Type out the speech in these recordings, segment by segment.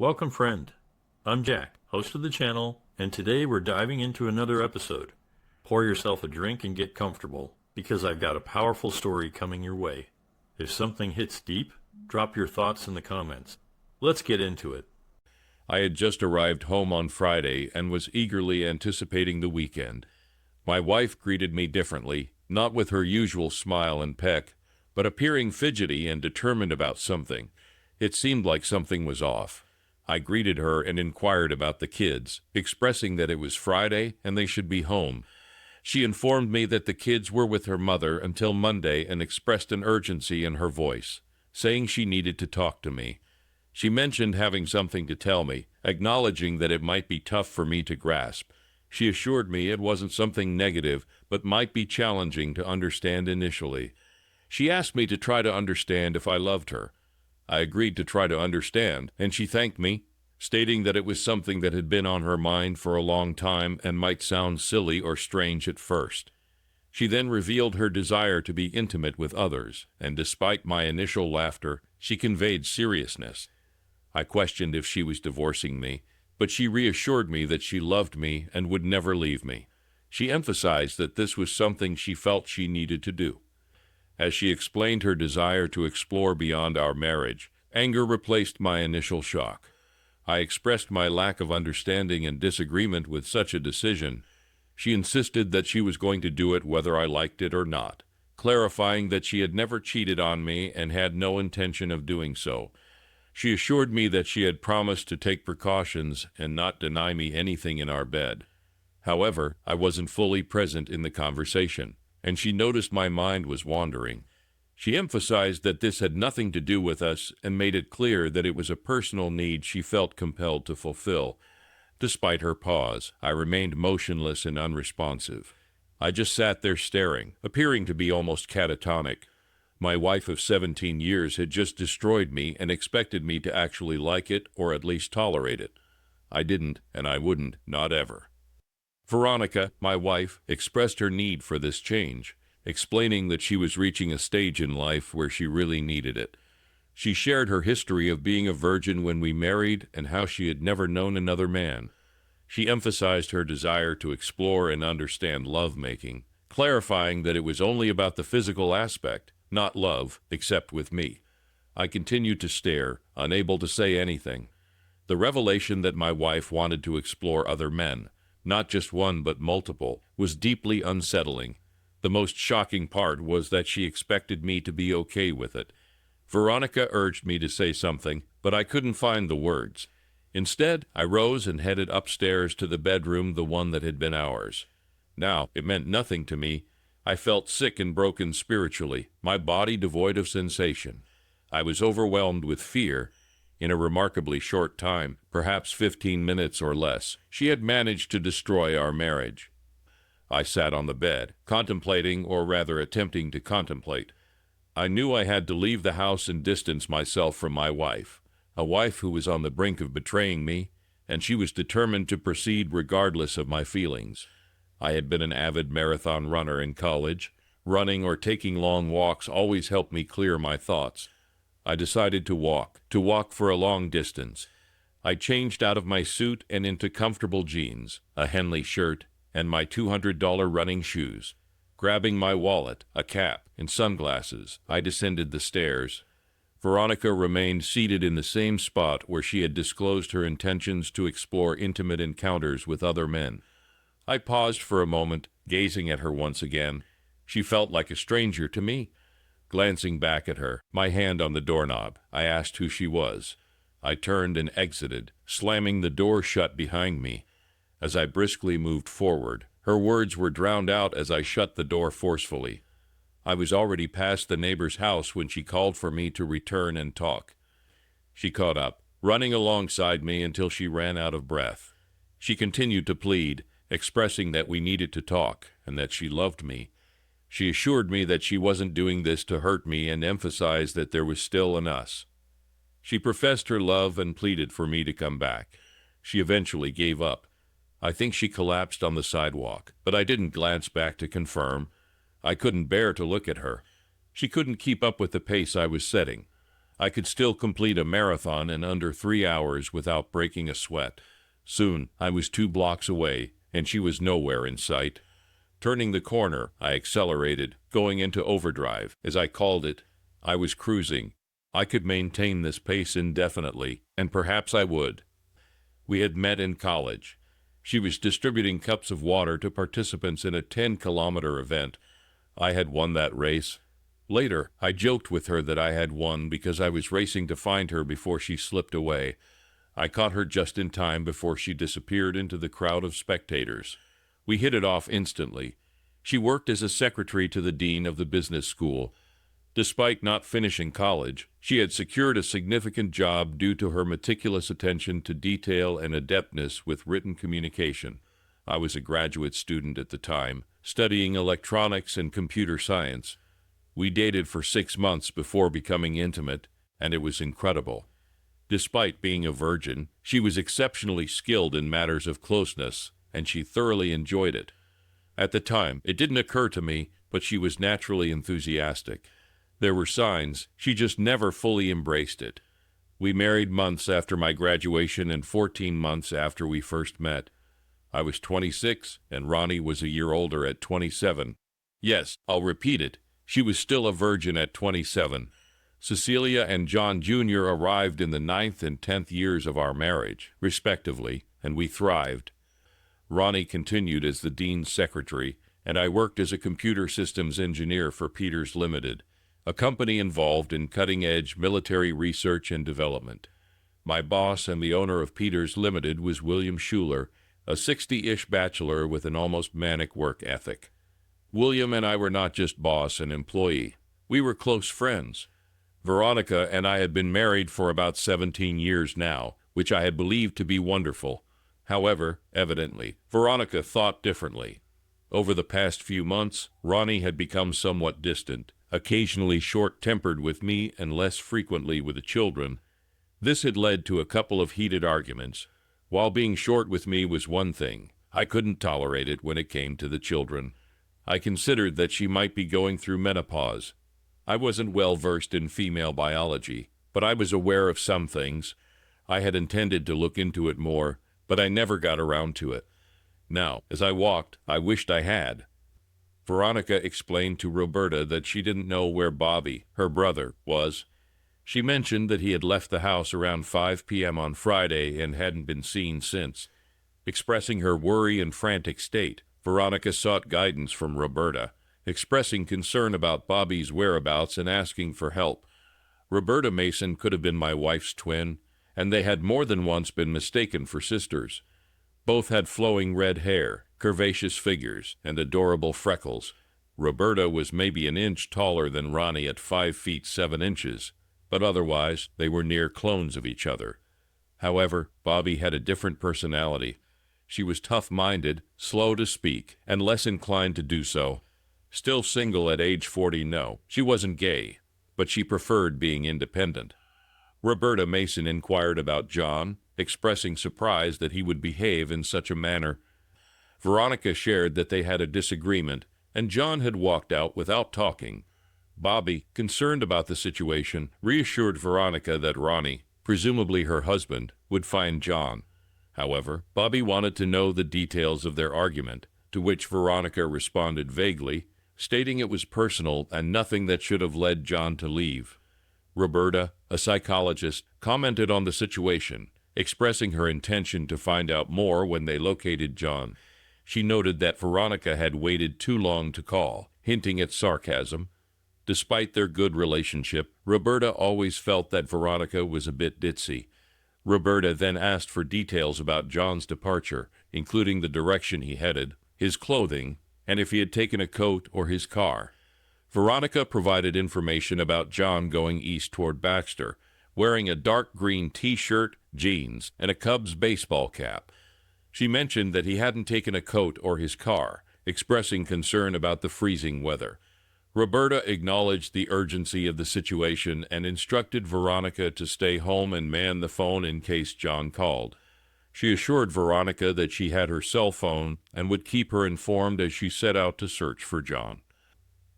Welcome, friend. I'm Jack, host of the channel, and today we're diving into another episode. Pour yourself a drink and get comfortable, because I've got a powerful story coming your way. If something hits deep, drop your thoughts in the comments. Let's get into it. I had just arrived home on Friday and was eagerly anticipating the weekend. My wife greeted me differently, not with her usual smile and peck, but appearing fidgety and determined about something. It seemed like something was off. I greeted her and inquired about the kids, expressing that it was Friday and they should be home. She informed me that the kids were with her mother until Monday and expressed an urgency in her voice, saying she needed to talk to me. She mentioned having something to tell me, acknowledging that it might be tough for me to grasp. She assured me it wasn't something negative, but might be challenging to understand initially. She asked me to try to understand if I loved her. I agreed to try to understand, and she thanked me, stating that it was something that had been on her mind for a long time and might sound silly or strange at first. She then revealed her desire to be intimate with others, and despite my initial laughter, she conveyed seriousness. I questioned if she was divorcing me, but she reassured me that she loved me and would never leave me. She emphasized that this was something she felt she needed to do. As she explained her desire to explore beyond our marriage, anger replaced my initial shock. I expressed my lack of understanding and disagreement with such a decision. She insisted that she was going to do it whether I liked it or not, clarifying that she had never cheated on me and had no intention of doing so. She assured me that she had promised to take precautions and not deny me anything in our bed. However, I wasn't fully present in the conversation, and she noticed my mind was wandering. She emphasized that this had nothing to do with us and made it clear that it was a personal need she felt compelled to fulfill. Despite her pause, I remained motionless and unresponsive. I just sat there staring, appearing to be almost catatonic. My wife of 17 years had just destroyed me and expected me to actually like it or at least tolerate it. I didn't, and I wouldn't, not ever. Veronica, my wife, expressed her need for this change, explaining that she was reaching a stage in life where she really needed it. She shared her history of being a virgin when we married and how she had never known another man. She emphasized her desire to explore and understand lovemaking, clarifying that it was only about the physical aspect, not love, except with me. I continued to stare, unable to say anything. The revelation that my wife wanted to explore other men, not just one but multiple, was deeply unsettling. The most shocking part was that she expected me to be okay with it. Veronica urged me to say something, but I couldn't find the words. Instead, I rose and headed upstairs to the bedroom, the one that had been ours. Now, it meant nothing to me. I felt sick and broken spiritually, my body devoid of sensation. I was overwhelmed with fear. In a remarkably short time, perhaps 15 minutes or less, she had managed to destroy our marriage. I sat on the bed, contemplating, or rather attempting to contemplate. I knew I had to leave the house and distance myself from my wife, a wife who was on the brink of betraying me, and she was determined to proceed regardless of my feelings. I had been an avid marathon runner in college. Running or taking long walks always helped me clear my thoughts. I decided to walk for a long distance. I changed out of my suit and into comfortable jeans, a Henley shirt, and my $200 running shoes. Grabbing my wallet, a cap, and sunglasses, I descended the stairs. Veronica remained seated in the same spot where she had disclosed her intentions to explore intimate encounters with other men. I paused for a moment, gazing at her once again. She felt like a stranger to me. Glancing back at her, my hand on the doorknob, I asked who she was. I turned and exited, slamming the door shut behind me. As I briskly moved forward, her words were drowned out as I shut the door forcefully. I was already past the neighbor's house when she called for me to return and talk. She caught up, running alongside me until she ran out of breath. She continued to plead, expressing that we needed to talk and that she loved me. She assured me that she wasn't doing this to hurt me and emphasized that there was still an us. She professed her love and pleaded for me to come back. She eventually gave up. I think she collapsed on the sidewalk, but I didn't glance back to confirm. I couldn't bear to look at her. She couldn't keep up with the pace I was setting. I could still complete a marathon in under 3 hours without breaking a sweat. Soon, I was 2 blocks away, and she was nowhere in sight. Turning the corner, I accelerated, going into overdrive, as I called it. I was cruising. I could maintain this pace indefinitely, and perhaps I would. We had met in college. She was distributing cups of water to participants in a 10-kilometer event. I had won that race. Later, I joked with her that I had won because I was racing to find her before she slipped away. I caught her just in time before she disappeared into the crowd of spectators. We hit it off instantly. She worked as a secretary to the dean of the business school. Despite not finishing college, she had secured a significant job due to her meticulous attention to detail and adeptness with written communication. I was a graduate student at the time, studying electronics and computer science. We dated for 6 months before becoming intimate, and it was incredible. Despite being a virgin, she was exceptionally skilled in matters of closeness, and she thoroughly enjoyed it. At the time, it didn't occur to me, but she was naturally enthusiastic. There were signs, she just never fully embraced it. We married months after my graduation and 14 months after we first met. I was 26, and Ronnie was a year older at 27. Yes, I'll repeat it. She was still a virgin at 27. Cecilia and John Jr. arrived in the 9th and 10th years of our marriage, respectively, and we thrived. Ronnie continued as the dean's secretary, and I worked as a computer systems engineer for Peters Limited, a company involved in cutting-edge military research and development. My boss and the owner of Peters Limited was William Schuler, a 60-ish bachelor with an almost manic work ethic. William and I were not just boss and employee. We were close friends. Veronica and I had been married for about 17 years now, which I had believed to be wonderful. However, evidently, Veronica thought differently. Over the past few months, Ronnie had become somewhat distant, occasionally short-tempered with me and less frequently with the children. This had led to a couple of heated arguments. While being short with me was one thing, I couldn't tolerate it when it came to the children. I considered that she might be going through menopause. I wasn't well versed in female biology, but I was aware of some things. I had intended to look into it more, but I never got around to it. Now, as I walked, I wished I had. Veronica explained to Roberta that she didn't know where Bobby, her brother, was. She mentioned that he had left the house around 5 p.m. on Friday and hadn't been seen since. Expressing her worry and frantic state, Veronica sought guidance from Roberta, expressing concern about Bobby's whereabouts and asking for help. Roberta Mason could have been my wife's twin, and they had more than once been mistaken for sisters. Both had flowing red hair, curvaceous figures, and adorable freckles. Roberta was maybe an inch taller than Ronnie at 5 feet 7 inches, but otherwise they were near clones of each other. However, Bobby had a different personality. She was tough-minded, slow to speak, and less inclined to do so. Still single at age 40, no, she wasn't gay, but she preferred being independent. Roberta Mason inquired about John, expressing surprise that he would behave in such a manner. Veronica shared that they had a disagreement, and John had walked out without talking. Bobby, concerned about the situation, reassured Veronica that Ronnie, presumably her husband, would find John. However, Bobby wanted to know the details of their argument, to which Veronica responded vaguely, stating it was personal and nothing that should have led John to leave. Roberta, a psychologist, commented on the situation, expressing her intention to find out more when they located John. She noted that Veronica had waited too long to call, hinting at sarcasm. Despite their good relationship, Roberta always felt that Veronica was a bit ditzy. Roberta then asked for details about John's departure, including the direction he headed, his clothing, and if he had taken a coat or his car. Veronica provided information about John going east toward Baxter, wearing a dark green T-shirt, jeans, and a Cubs baseball cap. She mentioned that he hadn't taken a coat or his car, expressing concern about the freezing weather. Roberta acknowledged the urgency of the situation and instructed Veronica to stay home and man the phone in case John called. She assured Veronica that she had her cell phone and would keep her informed as she set out to search for John.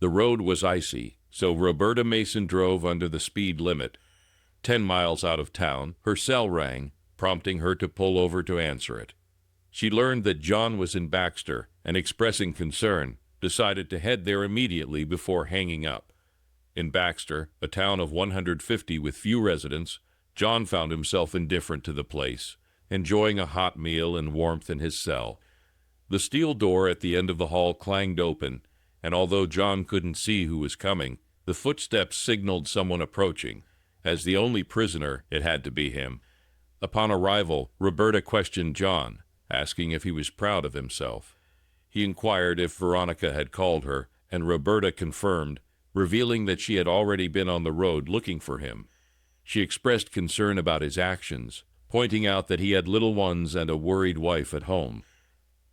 The road was icy, so Roberta Mason drove under the speed limit. 10 miles out of town, her cell rang, prompting her to pull over to answer it. She learned that John was in Baxter and, expressing concern, decided to head there immediately before hanging up. In Baxter, a town of 150 with few residents, John found himself indifferent to the place, enjoying a hot meal and warmth in his cell. The steel door at the end of the hall clanged open, and although John couldn't see who was coming, the footsteps signaled someone approaching. As the only prisoner, it had to be him. Upon arrival, Roberta questioned John, asking if he was proud of himself. He inquired if Veronica had called her, and Roberta confirmed, revealing that she had already been on the road looking for him. She expressed concern about his actions, pointing out that he had little ones and a worried wife at home.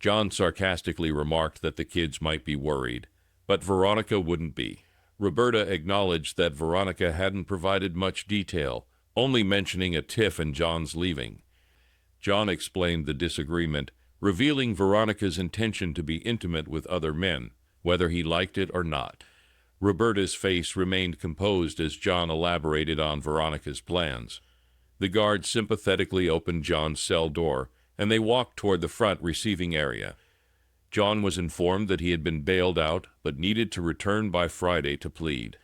John sarcastically remarked that the kids might be worried, but Veronica wouldn't be. Roberta acknowledged that Veronica hadn't provided much detail, only mentioning a tiff and John's leaving. John explained the disagreement, revealing Veronica's intention to be intimate with other men, whether he liked it or not. Roberta's face remained composed as John elaborated on Veronica's plans. The guard sympathetically opened John's cell door, and they walked toward the front receiving area. John was informed that he had been bailed out, but needed to return by Friday to plead.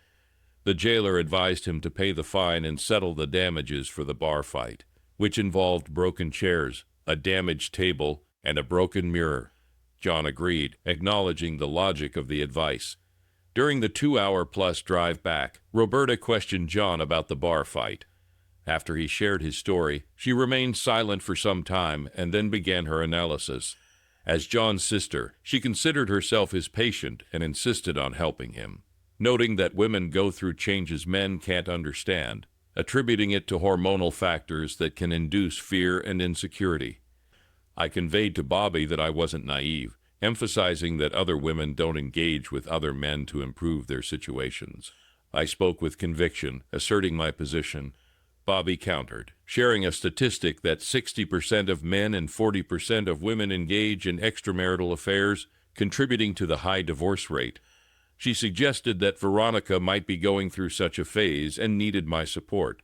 The jailer advised him to pay the fine and settle the damages for the bar fight, which involved broken chairs, a damaged table, and a broken mirror. John agreed, acknowledging the logic of the advice. During the 2-hour-plus drive back, Roberta questioned John about the bar fight. After he shared his story, she remained silent for some time and then began her analysis. As John's sister, she considered herself his patient and insisted on helping him, noting that women go through changes men can't understand, attributing it to hormonal factors that can induce fear and insecurity. I conveyed to Bobby that I wasn't naive, emphasizing that other women don't engage with other men to improve their situations. I spoke with conviction, asserting my position. Bobby countered, sharing a statistic that 60% of men and 40% of women engage in extramarital affairs, contributing to the high divorce rate. She suggested that Veronica might be going through such a phase and needed my support.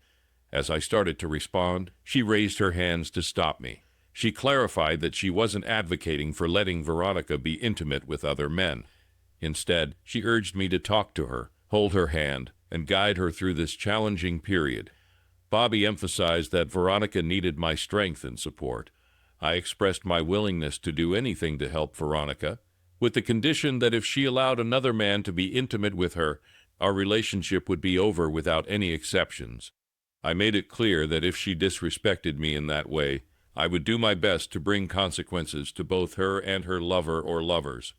As I started to respond, she raised her hands to stop me. She clarified that she wasn't advocating for letting Veronica be intimate with other men. Instead, she urged me to talk to her, hold her hand, and guide her through this challenging period. Bobby emphasized that Veronica needed my strength and support. I expressed my willingness to do anything to help Veronica, with the condition that if she allowed another man to be intimate with her, our relationship would be over without any exceptions. I made it clear that if she disrespected me in that way, I would do my best to bring consequences to both her and her lover or lovers.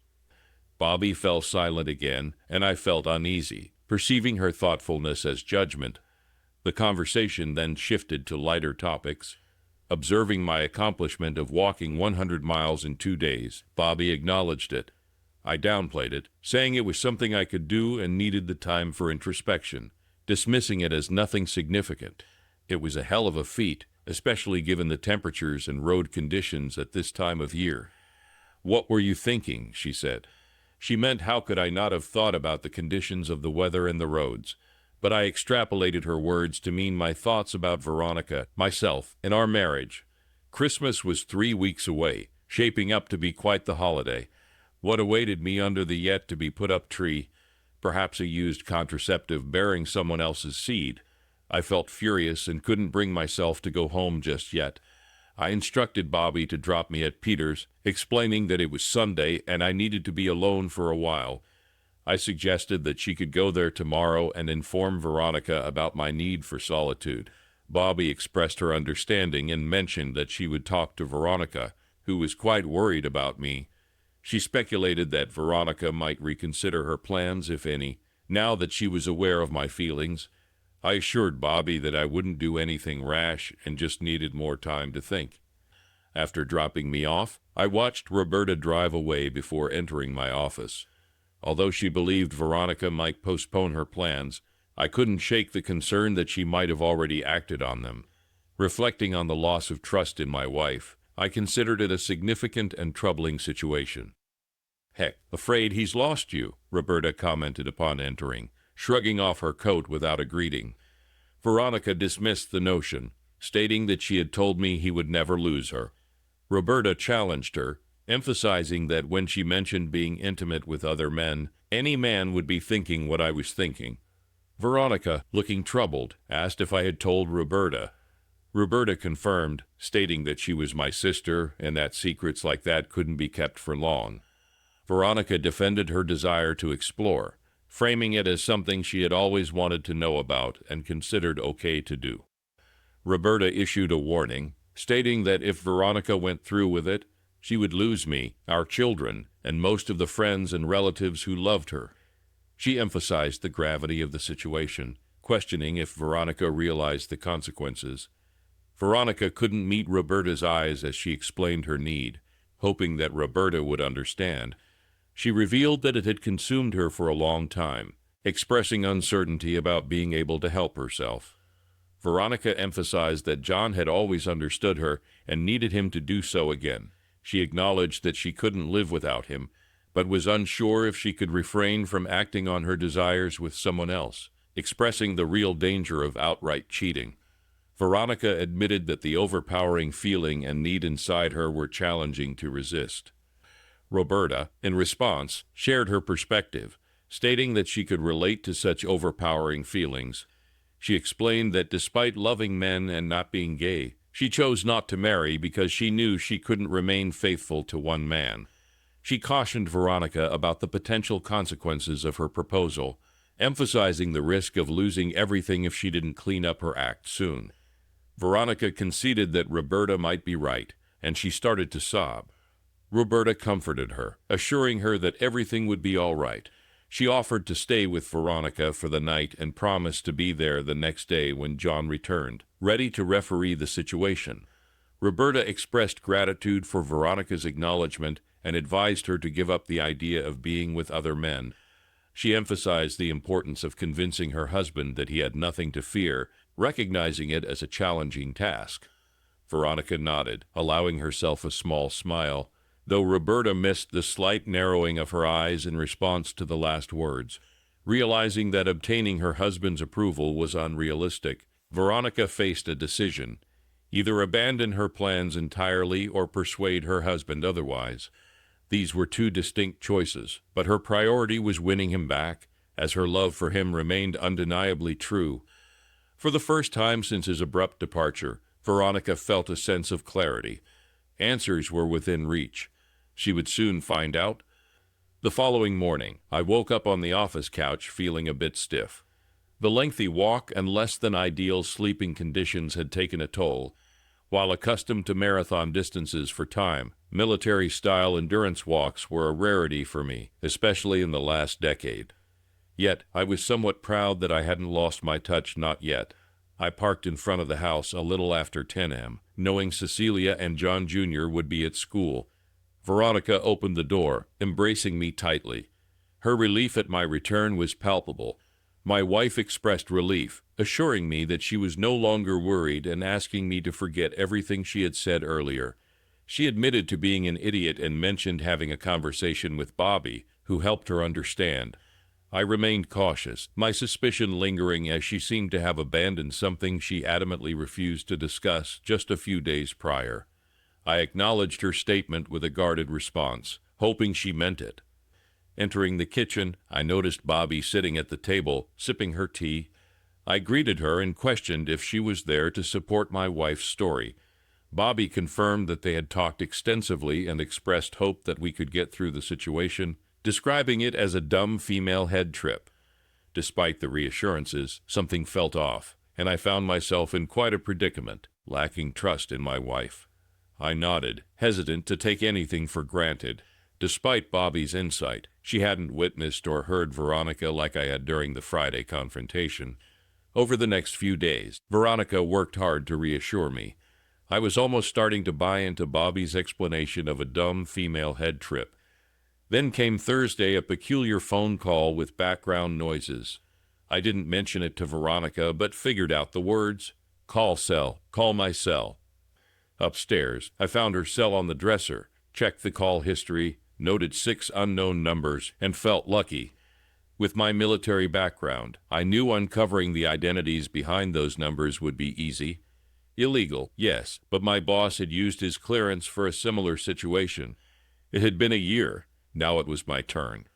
Bobby fell silent again, and I felt uneasy, perceiving her thoughtfulness as judgment. The conversation then shifted to lighter topics. Observing my accomplishment of walking 100 miles in 2 days, Bobby acknowledged it. I downplayed it, saying it was something I could do and needed the time for introspection, dismissing it as nothing significant. It was a hell of a feat, especially given the temperatures and road conditions at this time of year. "What were you thinking?" she said. She meant how could I not have thought about the conditions of the weather and the roads, but I extrapolated her words to mean my thoughts about Veronica, myself, and our marriage. Christmas was 3 weeks away, shaping up to be quite the holiday. What awaited me under the yet-to-be-put-up tree? Perhaps a used contraceptive bearing someone else's seed. I felt furious and couldn't bring myself to go home just yet. I instructed Bobby to drop me at Peter's, explaining that it was Sunday and I needed to be alone for a while. I suggested that she could go there tomorrow and inform Veronica about my need for solitude. Bobby expressed her understanding and mentioned that she would talk to Veronica, who was quite worried about me. She speculated that Veronica might reconsider her plans, if any, now that she was aware of my feelings. I assured Bobby that I wouldn't do anything rash and just needed more time to think. After dropping me off, I watched Roberta drive away before entering my office. Although she believed Veronica might postpone her plans, I couldn't shake the concern that she might have already acted on them. Reflecting on the loss of trust in my wife, I considered it a significant and troubling situation. "Heck, afraid he's lost you," Roberta commented upon entering, shrugging off her coat without a greeting. Veronica dismissed the notion, stating that she had told me he would never lose her. Roberta challenged her, emphasizing that when she mentioned being intimate with other men, any man would be thinking what I was thinking. Veronica, looking troubled, asked if I had told Roberta. Roberta confirmed, stating that she was my sister and that secrets like that couldn't be kept for long. Veronica defended her desire to explore, framing it as something she had always wanted to know about and considered okay to do. Roberta issued a warning, stating that if Veronica went through with it, she would lose me, our children, and most of the friends and relatives who loved her. She emphasized the gravity of the situation, questioning if Veronica realized the consequences. Veronica couldn't meet Roberta's eyes as she explained her need, hoping that Roberta would understand. She revealed that it had consumed her for a long time, expressing uncertainty about being able to help herself. Veronica emphasized that John had always understood her and needed him to do so again. She acknowledged that she couldn't live without him, but was unsure if she could refrain from acting on her desires with someone else, expressing the real danger of outright cheating. Veronica admitted that the overpowering feeling and need inside her were challenging to resist. Roberta, in response, shared her perspective, stating that she could relate to such overpowering feelings. She explained that despite loving men and not being gay, she chose not to marry because she knew she couldn't remain faithful to one man. She cautioned Veronica about the potential consequences of her proposal, emphasizing the risk of losing everything if she didn't clean up her act soon. Veronica conceded that Roberta might be right, and she started to sob. Roberta comforted her, assuring her that everything would be all right. She offered to stay with Veronica for the night and promised to be there the next day when John returned, ready to referee the situation. Roberta expressed gratitude for Veronica's acknowledgement and advised her to give up the idea of being with other men. She emphasized the importance of convincing her husband that he had nothing to fear, recognizing it as a challenging task. Veronica nodded, allowing herself a small smile, though Roberta missed the slight narrowing of her eyes in response to the last words. Realizing that obtaining her husband's approval was unrealistic, Veronica faced a decision: either abandon her plans entirely or persuade her husband otherwise. These were two distinct choices, but her priority was winning him back, as her love for him remained undeniably true. For the first time since his abrupt departure, Veronica felt a sense of clarity. Answers were within reach. She would soon find out. The following morning, I woke up on the office couch feeling a bit stiff. The lengthy walk and less than ideal sleeping conditions had taken a toll. While accustomed to marathon distances for time, military-style endurance walks were a rarity for me, especially in the last decade. Yet, I was somewhat proud that I hadn't lost my touch not yet. I parked in front of the house a little after 10 a.m., knowing Cecilia and John Jr. would be at school. Veronica opened the door, embracing me tightly. Her relief at my return was palpable. My wife expressed relief, assuring me that she was no longer worried and asking me to forget everything she had said earlier. She admitted to being an idiot and mentioned having a conversation with Bobby, who helped her understand. I remained cautious, my suspicion lingering as she seemed to have abandoned something she adamantly refused to discuss just a few days prior. I acknowledged her statement with a guarded response, hoping she meant it. Entering the kitchen, I noticed Bobby sitting at the table, sipping her tea. I greeted her and questioned if she was there to support my wife's story. Bobby confirmed that they had talked extensively and expressed hope that we could get through the situation, describing it as a dumb female head trip. Despite the reassurances, something felt off, and I found myself in quite a predicament, lacking trust in my wife. I nodded, hesitant to take anything for granted. Despite Bobby's insight, she hadn't witnessed or heard Veronica like I had during the Friday confrontation. Over the next few days, Veronica worked hard to reassure me. I was almost starting to buy into Bobby's explanation of a dumb female head trip. Then came Thursday, a peculiar phone call with background noises. I didn't mention it to Veronica, but figured out the words. Call cell, call my cell. Upstairs, I found her cell on the dresser, checked the call history, noted 6 unknown numbers, and felt lucky. With my military background, I knew uncovering the identities behind those numbers would be easy. Illegal, yes, but my boss had used his clearance for a similar situation. It had been a year. Now it was my turn.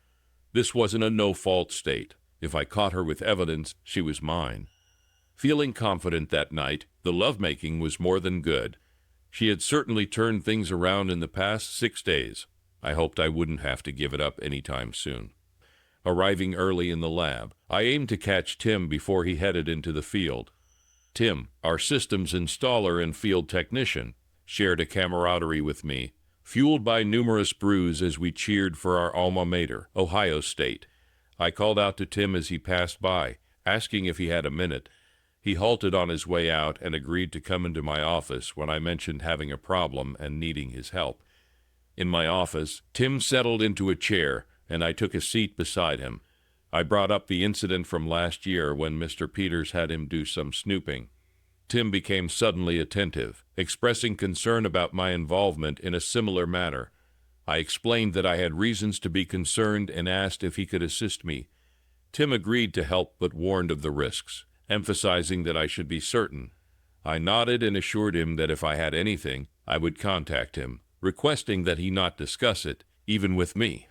This wasn't a no-fault state. If I caught her with evidence, she was mine. Feeling confident that night, the lovemaking was more than good. She had certainly turned things around in the past 6 days. I hoped I wouldn't have to give it up anytime soon. Arriving early in the lab, I aimed to catch Tim before he headed into the field. Tim, our systems installer and field technician, shared a camaraderie with me, fueled by numerous brews as we cheered for our alma mater, Ohio State. I called out to Tim as he passed by, asking if he had a minute. He halted on his way out and agreed to come into my office when I mentioned having a problem and needing his help. In my office, Tim settled into a chair, and I took a seat beside him. I brought up the incident from last year when Mr. Peters had him do some snooping. Tim became suddenly attentive, expressing concern about my involvement in a similar manner. I explained that I had reasons to be concerned and asked if he could assist me. Tim agreed to help but warned of the risks, emphasizing that I should be certain. I nodded and assured him that if I had anything, I would contact him, requesting that he not discuss it, even with me.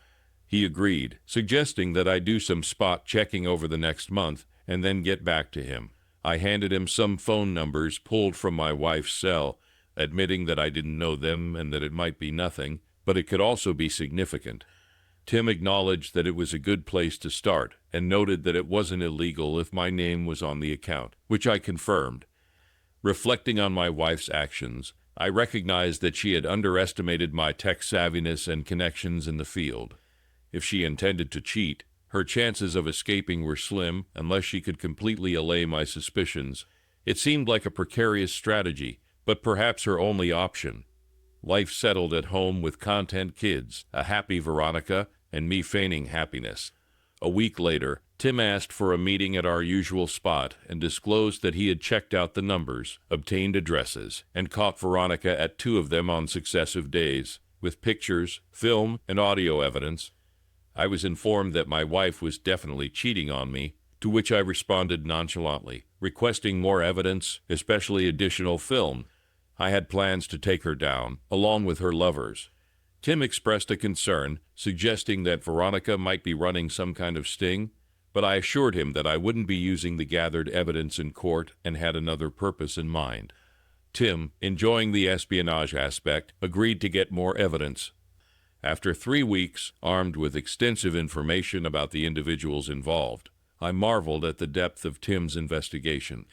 He agreed, suggesting that I do some spot checking over the next month and then get back to him. I handed him some phone numbers pulled from my wife's cell, admitting that I didn't know them and that it might be nothing, but it could also be significant. Tim acknowledged that it was a good place to start and noted that it wasn't illegal if my name was on the account, which I confirmed. Reflecting on my wife's actions, I recognized that she had underestimated my tech savviness and connections in the field. If she intended to cheat, her chances of escaping were slim unless she could completely allay my suspicions. It seemed like a precarious strategy, but perhaps her only option. Life settled at home with content kids, a happy Veronica, and me feigning happiness. A week later, Tim asked for a meeting at our usual spot and disclosed that he had checked out the numbers, obtained addresses, and caught Veronica at 2 of them on successive days, with pictures, film, and audio evidence. I was informed that my wife was definitely cheating on me, to which I responded nonchalantly, requesting more evidence, especially additional film. I had plans to take her down, along with her lovers. Tim expressed a concern, suggesting that Veronica might be running some kind of sting, but I assured him that I wouldn't be using the gathered evidence in court and had another purpose in mind. Tim, enjoying the espionage aspect, agreed to get more evidence. After 3 weeks, armed with extensive information about the individuals involved, I marveled at the depth of Tim's investigation.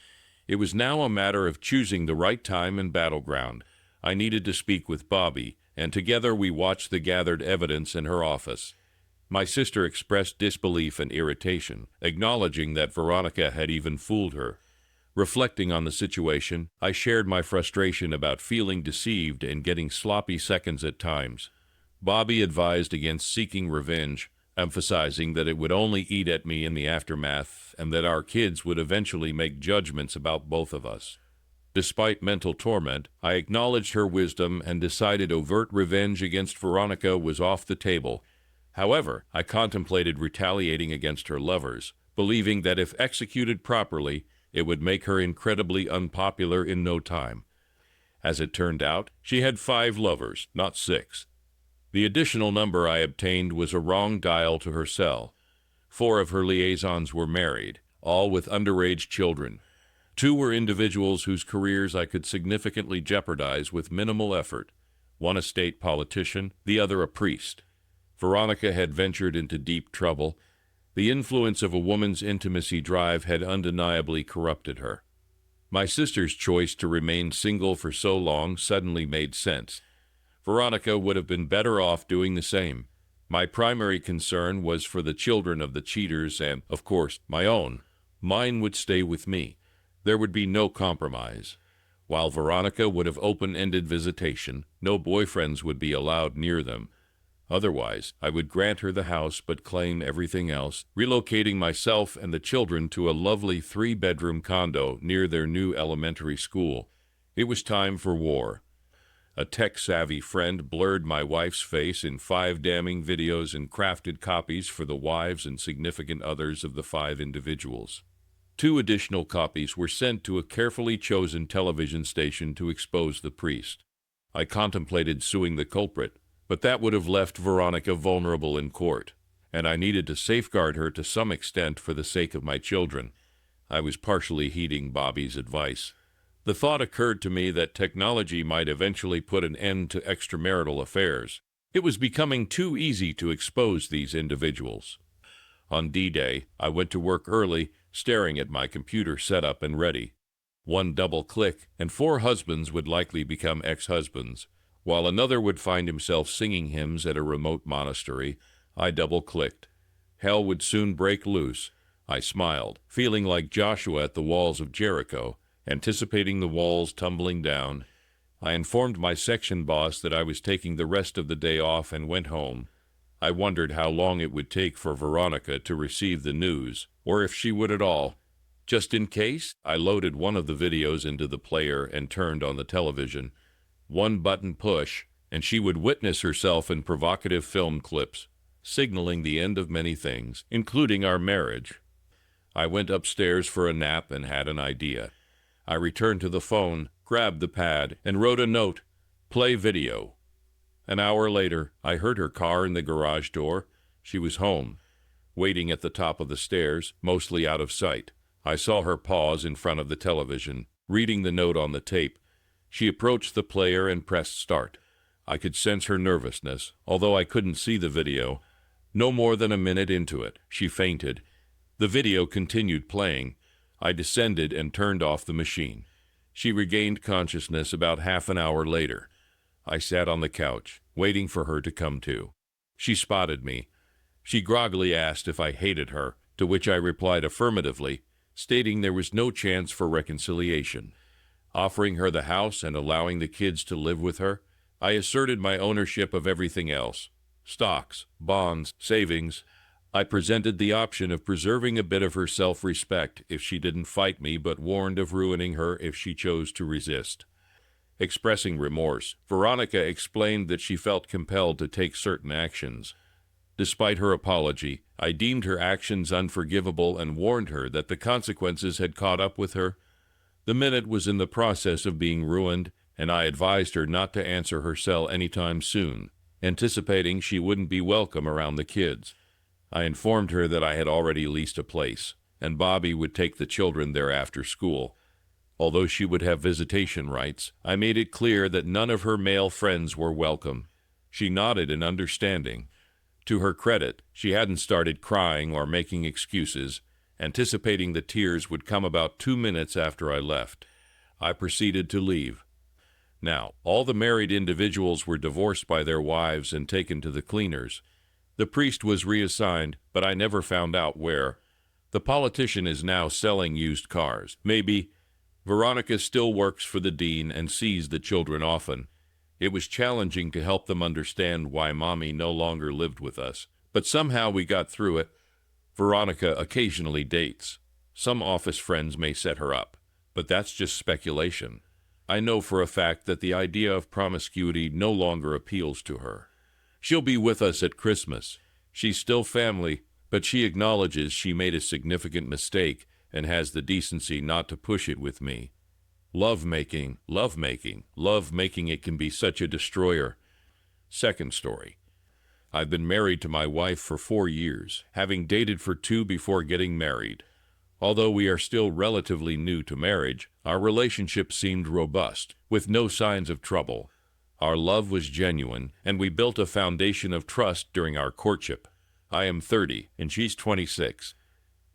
It was now a matter of choosing the right time and battleground. I needed to speak with Bobby, and together we watched the gathered evidence in her office. My sister expressed disbelief and irritation, acknowledging that Veronica had even fooled her. Reflecting on the situation, I shared my frustration about feeling deceived and getting sloppy seconds at times. Bobby advised against seeking revenge, emphasizing that it would only eat at me in the aftermath and that our kids would eventually make judgments about both of us. Despite mental torment, I acknowledged her wisdom and decided overt revenge against Veronica was off the table. However, I contemplated retaliating against her lovers, believing that if executed properly, it would make her incredibly unpopular in no time. As it turned out, she had 5 lovers, not 6. The additional number I obtained was a wrong dial to her cell. 4 of her liaisons were married, all with underage children. 2 were individuals whose careers I could significantly jeopardize with minimal effort. One a state politician, the other a priest. Veronica had ventured into deep trouble. The influence of a woman's intimacy drive had undeniably corrupted her. My sister's choice to remain single for so long suddenly made sense. Veronica would have been better off doing the same. My primary concern was for the children of the cheaters and, of course, my own. Mine would stay with me. There would be no compromise. While Veronica would have open-ended visitation, no boyfriends would be allowed near them. Otherwise, I would grant her the house but claim everything else, relocating myself and the children to a lovely 3-bedroom condo near their new elementary school. It was time for war. A tech-savvy friend blurred my wife's face in 5 damning videos and crafted copies for the wives and significant others of the 5 individuals. 2 additional copies were sent to a carefully chosen television station to expose the priest. I contemplated suing the culprit, but that would have left Veronica vulnerable in court, and I needed to safeguard her to some extent for the sake of my children. I was partially heeding Bobby's advice. The thought occurred to me that technology might eventually put an end to extramarital affairs. It was becoming too easy to expose these individuals. On D-Day, I went to work early, staring at my computer set up and ready. 1 double click, and 4 husbands would likely become ex-husbands. While another would find himself singing hymns at a remote monastery, I double-clicked. Hell would soon break loose. I smiled, feeling like Joshua at the walls of Jericho, anticipating the walls tumbling down. I informed my section boss that I was taking the rest of the day off and went home. I wondered how long it would take for Veronica to receive the news, or if she would at all. Just in case, I loaded one of the videos into the player and turned on the television. 1 button push, and she would witness herself in provocative film clips, signaling the end of many things, including our marriage. I went upstairs for a nap and had an idea. I returned to the phone, grabbed the pad, and wrote a note, "Play video." An hour later, I heard her car in the garage door. She was home, waiting at the top of the stairs, mostly out of sight. I saw her pause in front of the television, reading the note on the tape. She approached the player and pressed start. I could sense her nervousness, although I couldn't see the video. No more than a minute into it, she fainted. The video continued playing. I descended and turned off the machine. She regained consciousness about half an hour later. I sat on the couch, waiting for her to come to. She spotted me. She groggily asked if I hated her, to which I replied affirmatively, stating there was no chance for reconciliation. Offering her the house and allowing the kids to live with her, I asserted my ownership of everything else: stocks, bonds, savings. I presented the option of preserving a bit of her self-respect if she didn't fight me, but warned of ruining her if she chose to resist. Expressing remorse, Veronica explained that she felt compelled to take certain actions. Despite her apology, I deemed her actions unforgivable and warned her that the consequences had caught up with her. The minute was in the process of being ruined, and I advised her not to answer her cell anytime soon, anticipating she wouldn't be welcome around the kids. I informed her that I had already leased a place, and Bobby would take the children there after school. Although she would have visitation rights, I made it clear that none of her male friends were welcome. She nodded in understanding. To her credit, she hadn't started crying or making excuses, anticipating the tears would come about 2 minutes after I left. I proceeded to leave. Now, all the married individuals were divorced by their wives and taken to the cleaners. The priest was reassigned, but I never found out where. The politician is now selling used cars. Maybe. Veronica still works for the dean and sees the children often. It was challenging to help them understand why Mommy no longer lived with us, but somehow we got through it. Veronica occasionally dates. Some office friends may set her up, but that's just speculation. I know for a fact that the idea of promiscuity no longer appeals to her. She'll be with us at Christmas. She's still family, but she acknowledges she made a significant mistake and has the decency not to push it with me. Love-making, it can be such a destroyer. Second story. I've been married to my wife for 4 years, having dated for 2 before getting married. Although we are still relatively new to marriage, our relationship seemed robust, with no signs of trouble. Our love was genuine, and we built a foundation of trust during our courtship. I am 30, and she's 26.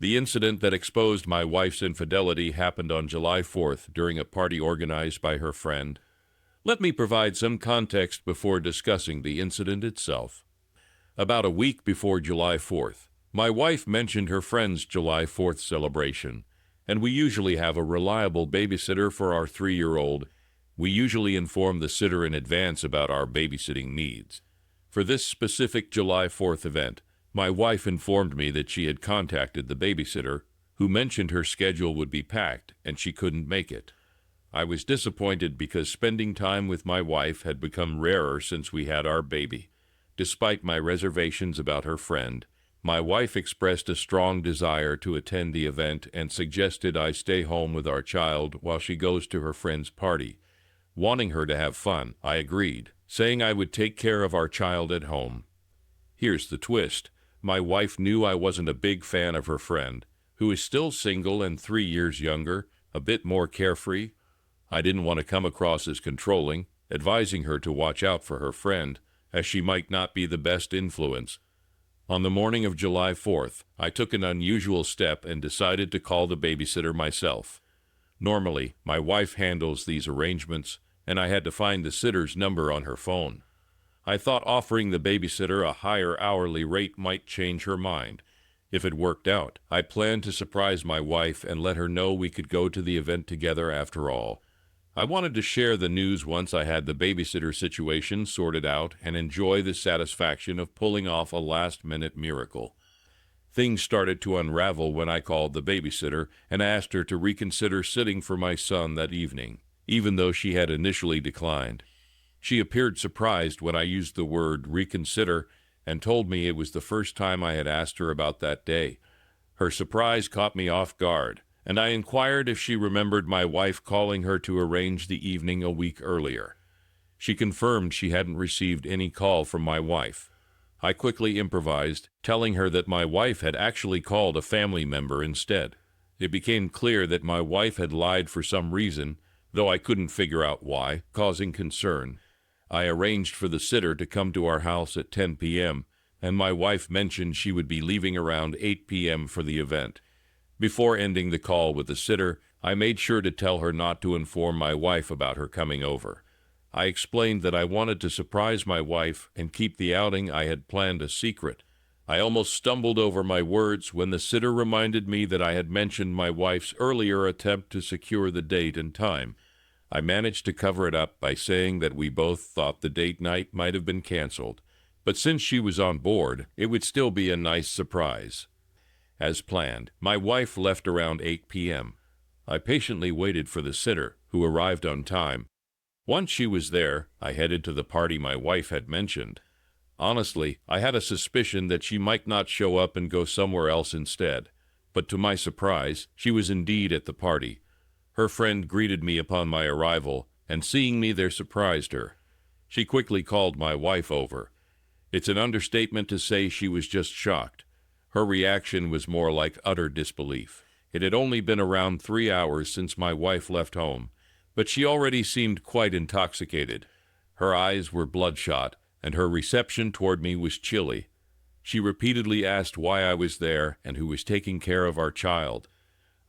The incident that exposed my wife's infidelity happened on July 4th during a party organized by her friend. Let me provide some context before discussing the incident itself. About a week before July 4th, my wife mentioned her friend's July 4th celebration, and we usually have a reliable babysitter for our 3-year-old. We usually inform the sitter in advance about our babysitting needs. For this specific July 4th event, my wife informed me that she had contacted the babysitter, who mentioned her schedule would be packed and she couldn't make it. I was disappointed because spending time with my wife had become rarer since we had our baby. Despite my reservations about her friend, my wife expressed a strong desire to attend the event and suggested I stay home with our child while she goes to her friend's party. Wanting her to have fun, I agreed, saying I would take care of our child at home. Here's the twist. My wife knew I wasn't a big fan of her friend, who is still single and 3 years younger, a bit more carefree. I didn't want to come across as controlling, advising her to watch out for her friend, as she might not be the best influence. On the morning of July 4th, I took an unusual step and decided to call the babysitter myself. Normally, my wife handles these arrangements, and I had to find the sitter's number on her phone. I thought offering the babysitter a higher hourly rate might change her mind. If it worked out, I planned to surprise my wife and let her know we could go to the event together after all. I wanted to share the news once I had the babysitter situation sorted out and enjoy the satisfaction of pulling off a last-minute miracle. Things started to unravel when I called the babysitter and asked her to reconsider sitting for my son that evening, even though she had initially declined. She appeared surprised when I used the word reconsider and told me it was the first time I had asked her about that day. Her surprise caught me off guard, and I inquired if she remembered my wife calling her to arrange the evening a week earlier. She confirmed she hadn't received any call from my wife. I quickly improvised, telling her that my wife had actually called a family member instead. It became clear that my wife had lied for some reason, though I couldn't figure out why, causing concern. I arranged for the sitter to come to our house at 10 p.m., and my wife mentioned she would be leaving around 8 p.m. for the event. Before ending the call with the sitter, I made sure to tell her not to inform my wife about her coming over. I explained that I wanted to surprise my wife and keep the outing I had planned a secret. I almost stumbled over my words when the sitter reminded me that I had mentioned my wife's earlier attempt to secure the date and time. I managed to cover it up by saying that we both thought the date night might have been canceled, but since she was on board, it would still be a nice surprise. As planned, my wife left around 8 p.m. I patiently waited for the sitter, who arrived on time. Once she was there, I headed to the party my wife had mentioned. Honestly, I had a suspicion that she might not show up and go somewhere else instead, but to my surprise, she was indeed at the party. Her friend greeted me upon my arrival, and seeing me there surprised her. She quickly called my wife over. It's an understatement to say she was just shocked. Her reaction was more like utter disbelief. It had only been around 3 hours since my wife left home, but she already seemed quite intoxicated. Her eyes were bloodshot, and her reception toward me was chilly. She repeatedly asked why I was there and who was taking care of our child.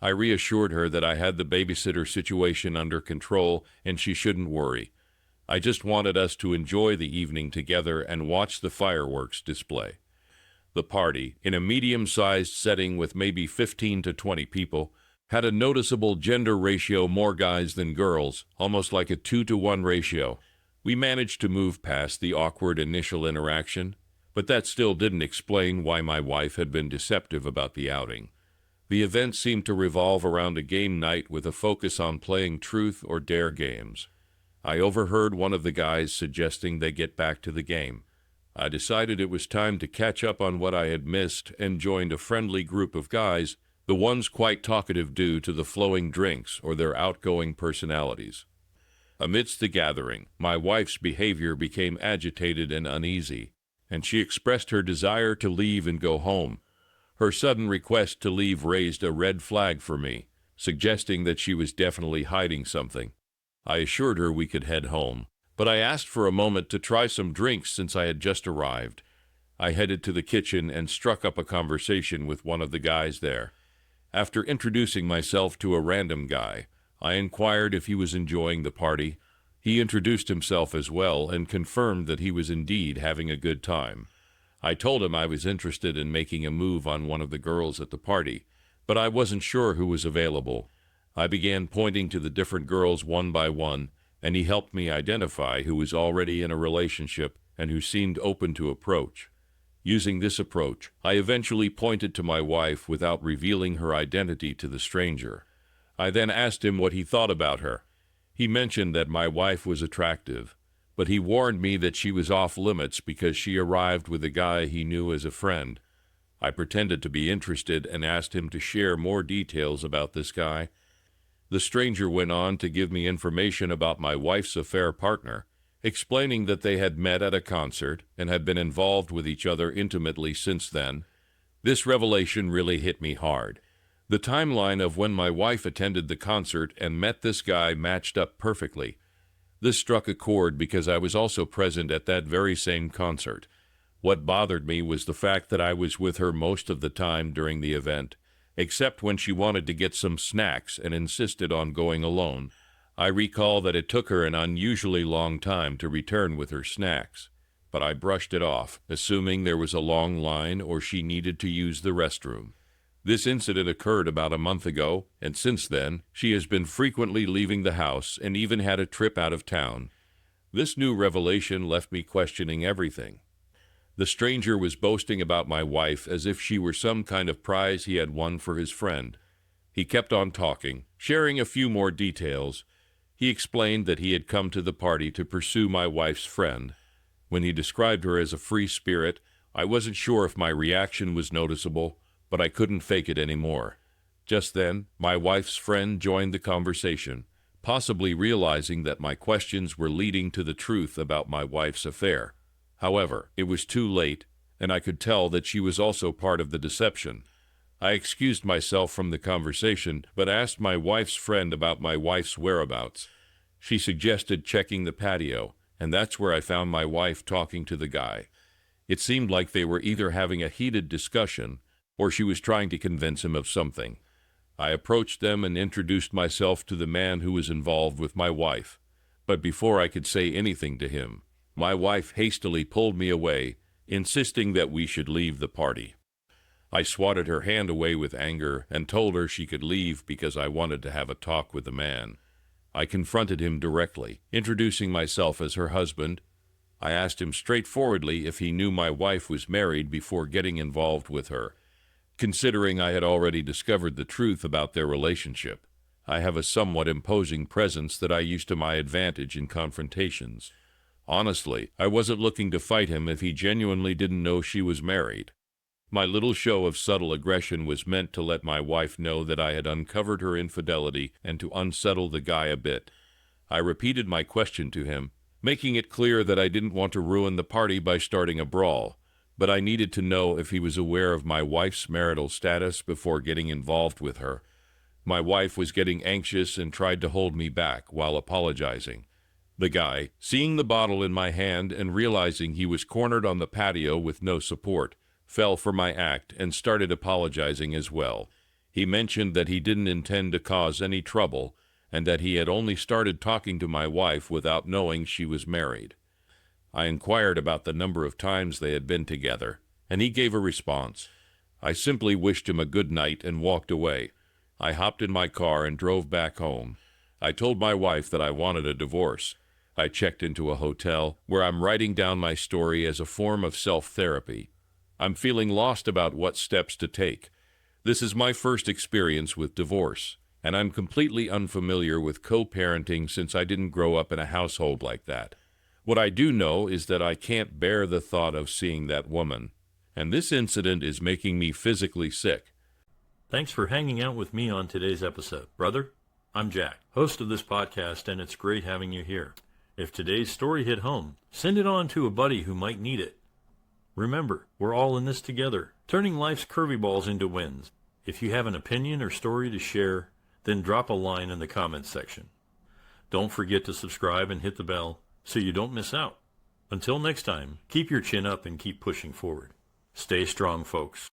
I reassured her that I had the babysitter situation under control and she shouldn't worry. I just wanted us to enjoy the evening together and watch the fireworks display. The party, in a medium-sized setting with maybe 15 to 20 people, had a noticeable gender ratio, more guys than girls, almost like a 2-to-1 ratio. We managed to move past the awkward initial interaction, but that still didn't explain why my wife had been deceptive about the outing. The event seemed to revolve around a game night with a focus on playing truth or dare games. I overheard one of the guys suggesting they get back to the game. I decided it was time to catch up on what I had missed and joined a friendly group of guys, the ones quite talkative due to the flowing drinks or their outgoing personalities. Amidst the gathering, my wife's behavior became agitated and uneasy, and she expressed her desire to leave and go home. Her sudden request to leave raised a red flag for me, suggesting that she was definitely hiding something. I assured her we could head home, but I asked for a moment to try some drinks since I had just arrived. I headed to the kitchen and struck up a conversation with one of the guys there. After introducing myself to a random guy, I inquired if he was enjoying the party. He introduced himself as well and confirmed that he was indeed having a good time. I told him I was interested in making a move on one of the girls at the party, but I wasn't sure who was available. I began pointing to the different girls one by one, and he helped me identify who was already in a relationship and who seemed open to approach. Using this approach, I eventually pointed to my wife without revealing her identity to the stranger. I then asked him what he thought about her. He mentioned that my wife was attractive, but he warned me that she was off limits because she arrived with a guy he knew as a friend. I pretended to be interested and asked him to share more details about this guy. The stranger went on to give me information about my wife's affair partner, explaining that they had met at a concert and had been involved with each other intimately since then. This revelation really hit me hard. The timeline of when my wife attended the concert and met this guy matched up perfectly. This struck a chord because I was also present at that very same concert. What bothered me was the fact that I was with her most of the time during the event, except when she wanted to get some snacks and insisted on going alone. I recall that it took her an unusually long time to return with her snacks, but I brushed it off, assuming there was a long line or she needed to use the restroom. This incident occurred about a month ago, and since then, she has been frequently leaving the house and even had a trip out of town. This new revelation left me questioning everything. The stranger was boasting about my wife as if she were some kind of prize he had won for his friend. He kept on talking, sharing a few more details. He explained that he had come to the party to pursue my wife's friend. When he described her as a free spirit, I wasn't sure if my reaction was noticeable, but I couldn't fake it anymore. Just then, my wife's friend joined the conversation, possibly realizing that my questions were leading to the truth about my wife's affair. However, it was too late, and I could tell that she was also part of the deception. I excused myself from the conversation, but asked my wife's friend about my wife's whereabouts. She suggested checking the patio, and that's where I found my wife talking to the guy. It seemed like they were either having a heated discussion, or she was trying to convince him of something. I approached them and introduced myself to the man who was involved with my wife. But before I could say anything to him, my wife hastily pulled me away, insisting that we should leave the party. I swatted her hand away with anger and told her she could leave because I wanted to have a talk with the man. I confronted him directly, introducing myself as her husband. I asked him straightforwardly if he knew my wife was married before getting involved with her. Considering I had already discovered the truth about their relationship, I have a somewhat imposing presence that I use to my advantage in confrontations. Honestly, I wasn't looking to fight him if he genuinely didn't know she was married. My little show of subtle aggression was meant to let my wife know that I had uncovered her infidelity and to unsettle the guy a bit. I repeated my question to him, making it clear that I didn't want to ruin the party by starting a brawl, but I needed to know if he was aware of my wife's marital status before getting involved with her. My wife was getting anxious and tried to hold me back while apologizing. The guy, seeing the bottle in my hand and realizing he was cornered on the patio with no support, fell for my act and started apologizing as well. He mentioned that he didn't intend to cause any trouble and that he had only started talking to my wife without knowing she was married. I inquired about the number of times they had been together, and he gave a response. I simply wished him a good night and walked away. I hopped in my car and drove back home. I told my wife that I wanted a divorce. I checked into a hotel where I'm writing down my story as a form of self-therapy. I'm feeling lost about what steps to take. This is my first experience with divorce, and I'm completely unfamiliar with co-parenting since I didn't grow up in a household like that. What I do know is that I can't bear the thought of seeing that woman, and this incident is making me physically sick. Thanks for hanging out with me on today's episode. Brother, I'm Jack, host of this podcast, and it's great having you here. If today's story hit home, send it on to a buddy who might need it. Remember, we're all in this together, turning life's curvy balls into wins. If you have an opinion or story to share, then drop a line in the comments section. Don't forget to subscribe and hit the bell so you don't miss out. Until next time, keep your chin up and keep pushing forward. Stay strong, folks.